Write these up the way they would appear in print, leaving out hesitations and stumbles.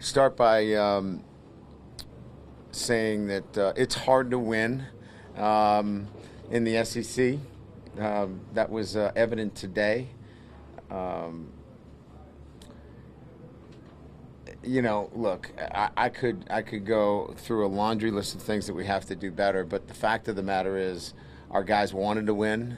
start by saying that it's hard to win in the SEC. That was evident today. Look, I could go through a laundry list of things that we have to do better, but the fact of the matter is our guys wanted to win.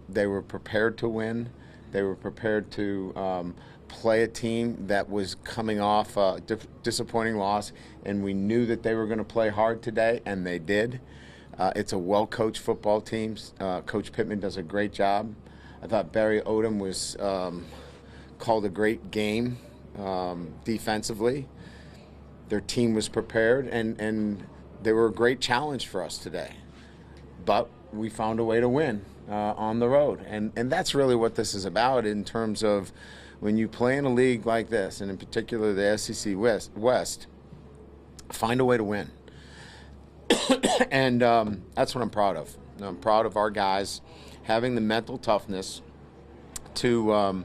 They were prepared to win. They were prepared to play a team that was coming off a disappointing loss, and we knew that they were going to play hard today, and they did. It's a well-coached football team. Coach Pittman does a great job. I thought Barry Odom was called a great game defensively. Their team was prepared, and they were a great challenge for us today. But we found a way to win on the road, and that's really what this is about in terms of when you play in a league like this, and in particular the SEC West, find a way to win. And that's what I'm proud of. I'm proud of our guys having the mental toughness to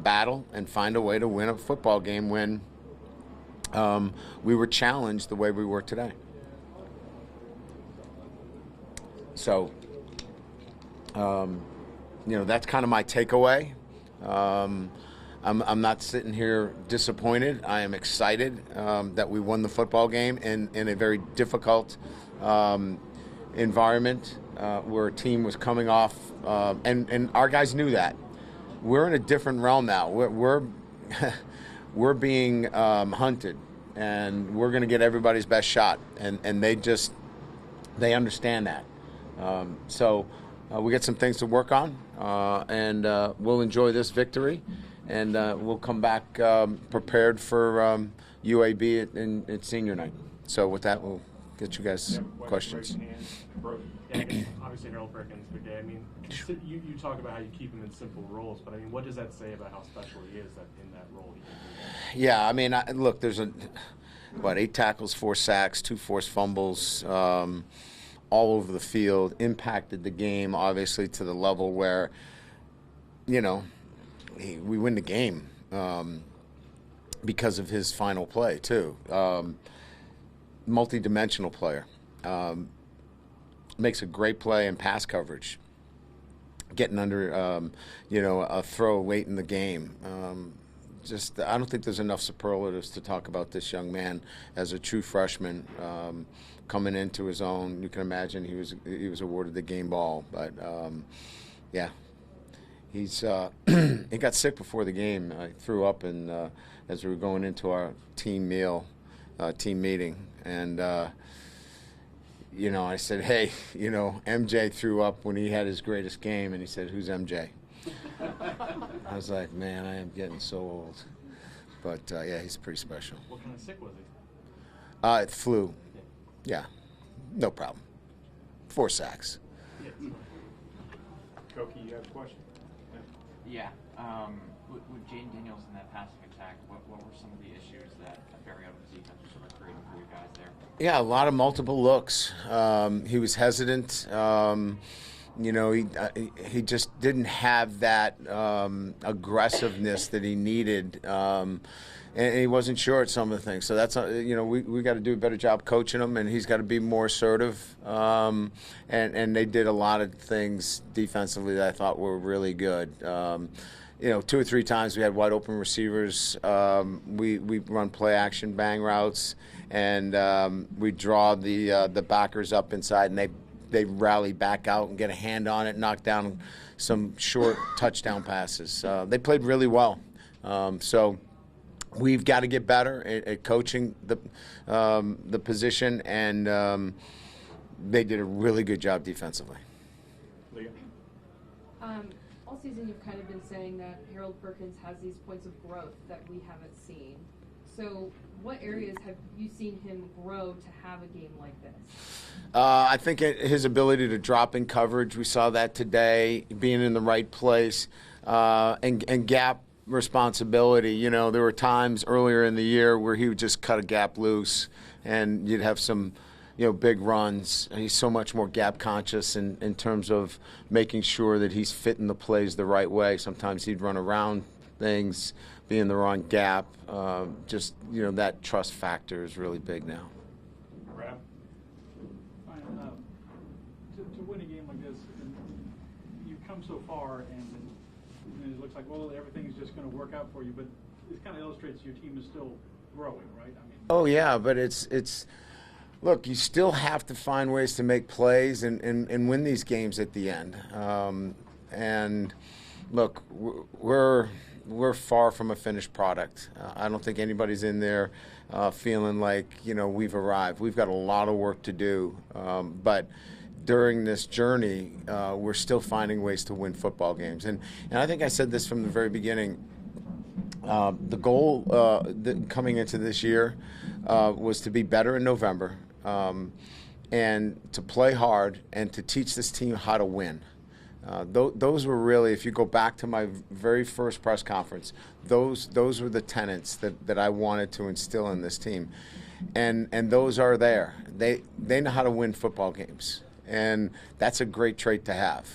battle and find a way to win a football game when we were challenged the way we were today. So, that's kind of my takeaway. I'm not sitting here disappointed. I am excited that we won the football game in a very difficult environment where a team was coming off, and our guys knew that. We're in a different realm now. We're being hunted, and we're going to get everybody's best shot, and they understand that. So we got some things to work on, and we'll enjoy this victory. And we'll come back prepared for UAB at senior night. So with that, we'll get you guys questions. Obviously, Harold Perkins, big day. I mean, you talk about how you keep him in simple roles, but I mean, what does that say about how special he is in that role? Yeah, I mean, look, there's 8 tackles, 4 sacks, 2 forced fumbles, all over the field, impacted the game, obviously, to the level where, we win the game because of his final play, too. Multi-dimensional player. Makes a great play in pass coverage. Getting under, a throw late in the game. I don't think there's enough superlatives to talk about this young man as a true freshman coming into his own. You can imagine he was awarded the game ball, but yeah. He's he got sick before the game. I threw up as we were going into our team meeting, and I said, "Hey, MJ threw up when he had his greatest game," and he said, "Who's MJ?" I was like, "Man, I am getting so old." But yeah, he's pretty special. What kind of sick was he? It flew. Yeah, no problem. 4 sacks. Koki, you have a question? Yeah. With Jane Daniels in that passing attack, what were some of the issues that Barry Odom's defense was sort of creating for you guys there? Yeah, a lot of multiple looks. He was hesitant. He just didn't have that aggressiveness that he needed, and he wasn't sure at some of the things. So that's we got to do a better job coaching him, and he's got to be more assertive. And they did a lot of things defensively that I thought were really good. 2 or 3 times we had wide open receivers. We run play action bang routes, and we draw the backers up inside, and they rally back out and get a hand on it, knock down some short touchdown passes. They played really well. So we've got to get better at coaching the position, and they did a really good job defensively. All season you've kind of been saying that Harold Perkins has these points of growth that we haven't seen. So what areas have you seen him grow to have a game like this? I think his ability to drop in coverage, we saw that today, being in the right place, and gap responsibility. There were times earlier in the year where he would just cut a gap loose, and you'd have some big runs. He's so much more gap conscious in terms of making sure that he's fitting the plays the right way. Sometimes he'd run around things, be in the wrong gap. Just, that trust factor is really big now. Rap. Fine, to win a game like this, you've come so far, and it looks like, well, everything's just going to work out for you, but it kind of illustrates your team is still growing, right? I mean, oh yeah, but it's look, you still have to find ways to make plays and win these games at the end. And look, we're far from a finished product. I don't think anybody's in there feeling like we've arrived. We've got a lot of work to do, but during this journey, we're still finding ways to win football games. And I think I said this from the very beginning. The goal coming into this year was to be better in November, and to play hard and to teach this team how to win. Those were really, if you go back to my very first press conference, those were the tenets that I wanted to instill in this team, and those are there. They know how to win football games, and that's a great trait to have.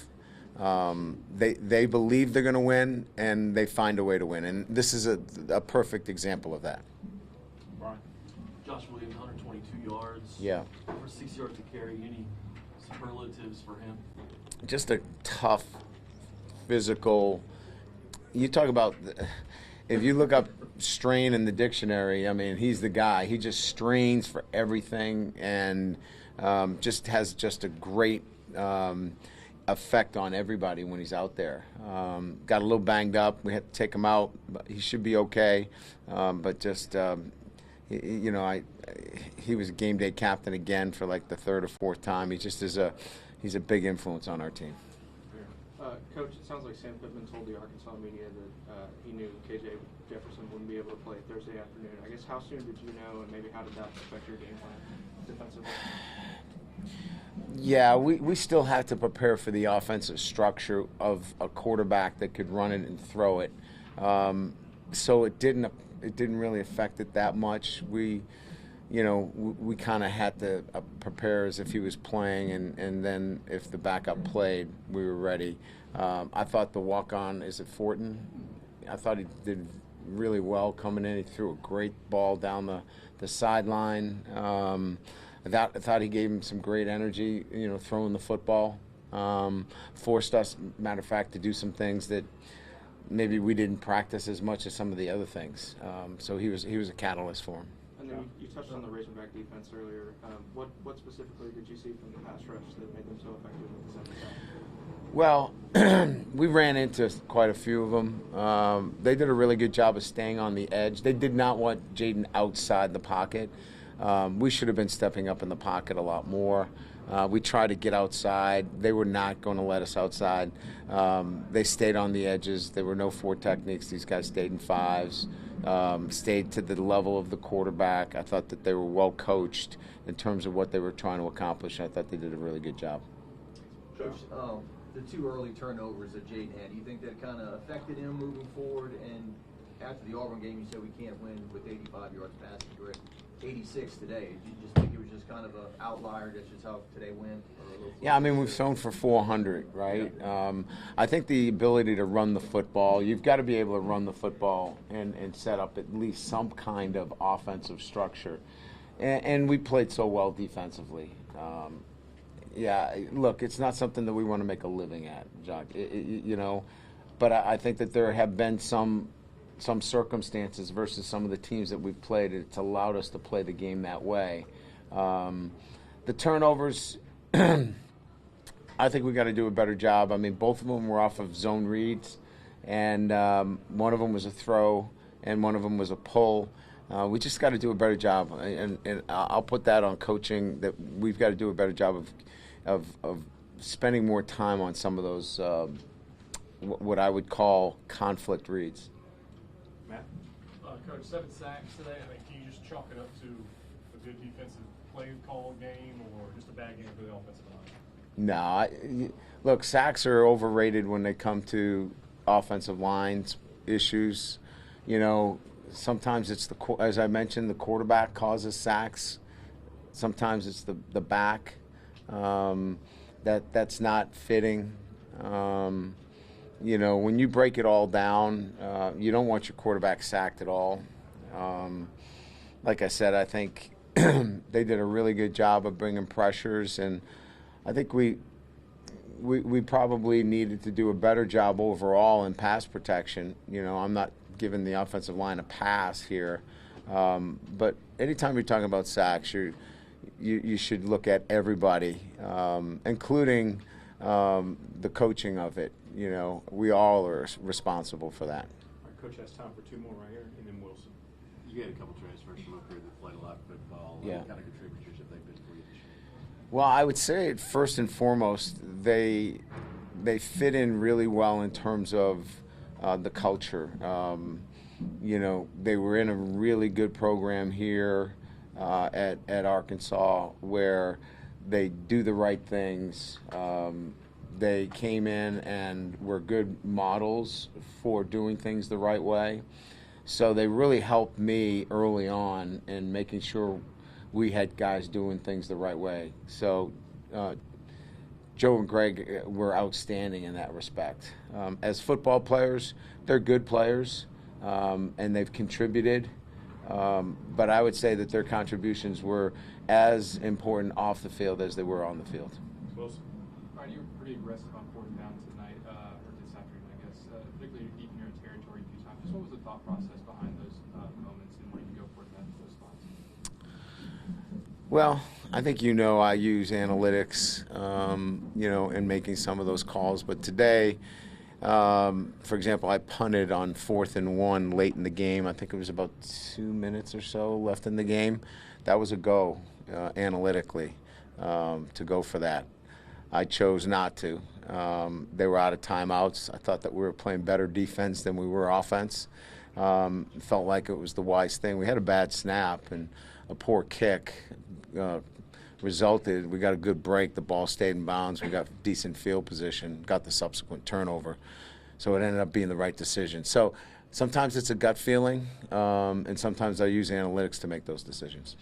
They believe they're going to win, and they find a way to win, and this is a perfect example of that. Brian. Josh Williams, 122 yards. Yeah. Over 6 yards to carry. Any superlatives for him? Just a tough, physical. You talk about, if you look up strain in the dictionary, I mean, he's the guy. He just strains for everything, and just has just a great effect on everybody when he's out there. Got a little banged up. We had to take him out, but he should be okay. But just, he was a game day captain again for like the third or fourth time. He just is he's a big influence on our team. Coach, it sounds like Sam Pittman told the Arkansas media that he knew KJ Jefferson wouldn't be able to play Thursday afternoon. I guess how soon did you know, and maybe how did that affect your game plan defensively? Yeah, we still have to prepare for the offensive structure of a quarterback that could run it and throw it. So it didn't really affect it that much. We kind of had to prepare as if he was playing, and then if the backup played, we were ready. I thought the walk-on, is it Fortin? I thought he did really well coming in. He threw a great ball down the sideline. I thought he gave him some great energy, throwing the football. Forced us, matter of fact, to do some things that maybe we didn't practice as much as some of the other things. So he was a catalyst for him. And then you touched on the Razorback defense earlier. What specifically did you see from the pass rush that made them so effective with the second half? Well, we ran into quite a few of them. They did a really good job of staying on the edge. They did not want Jaden outside the pocket. We should have been stepping up in the pocket a lot more. We tried to get outside. They were not going to let us outside. They stayed on the edges. There were no four techniques. These guys stayed in fives, stayed to the level of the quarterback. I thought that they were well coached in terms of what they were trying to accomplish. I thought they did a really good job. Coach, the two early turnovers that Jaden had, do you think that kind of affected him moving forward? And after the Auburn game, you said we can't win with 85 yards passing. You're at 86 today. Did you just think it was just kind of an outlier? That's just how today went? Yeah, I mean, we've thrown for 400, right? Yeah. I think the ability to run the football, you've got to be able to run the football and set up at least some kind of offensive structure. And we played so well defensively. Yeah, look, it's not something that we want to make a living at, Jock. But I think that there have been some circumstances versus some of the teams that we've played. It's allowed us to play the game that way. The turnovers, I think we got to do a better job. I mean, both of them were off of zone reads, and one of them was a throw, and one of them was a pull. We just got to do a better job, and I'll put that on coaching. That we've got to do a better job of spending more time on some of those what I would call conflict reads. Matt? Coach, 7 sacks today. I mean, can you just chalk it up to a good defensive play call game or just a bad game for the offensive line? No, look, sacks are overrated when they come to offensive lines issues. Sometimes it's as I mentioned, the quarterback causes sacks. Sometimes it's the back that's not fitting. you know, when you break it all down, you don't want your quarterback sacked at all. Like I said, I think they did a really good job of bringing pressures, and I think we probably needed to do a better job overall in pass protection. You know, I'm not giving the offensive line a pass here, but anytime you're talking about sacks, you should look at everybody, including the coaching of it. You know, we all are responsible for that. All right, Coach has time for two more right here, and then Wilson. You had a couple transfers from up here that played a lot of football. Yeah. What kind of contributors have they been for you this year? Well, I would say first and foremost, they fit in really well in terms of the culture. You know, they were in a really good program here at Arkansas where they do the right things. They came in and were good models for doing things the right way. So they really helped me early on in making sure we had guys doing things the right way. So Joe and Greg were outstanding in that respect. As football players, they're good players, and they've contributed. But I would say that their contributions were as important off the field as they were on the field. Wilson. Brian, you were pretty aggressive on fourth down tonight, or this afternoon, I guess, particularly deep in your own territory a few times. Just what was the thought process behind those moments and wanting to go for those spots? Well, I think you know I use analytics, you know, in making some of those calls. But today, for example, I punted on 4th and 1 late in the game. I think it was about 2 minutes or so left in the game. That was a go analytically to go for that. I chose not to. They were out of timeouts. I thought that we were playing better defense than we were offense. Felt like it was the wise thing. We had a bad snap and a poor kick resulted. We got a good break. The ball stayed in bounds. We got decent field position, got the subsequent turnover. So it ended up being the right decision. So sometimes it's a gut feeling, and sometimes I use analytics to make those decisions.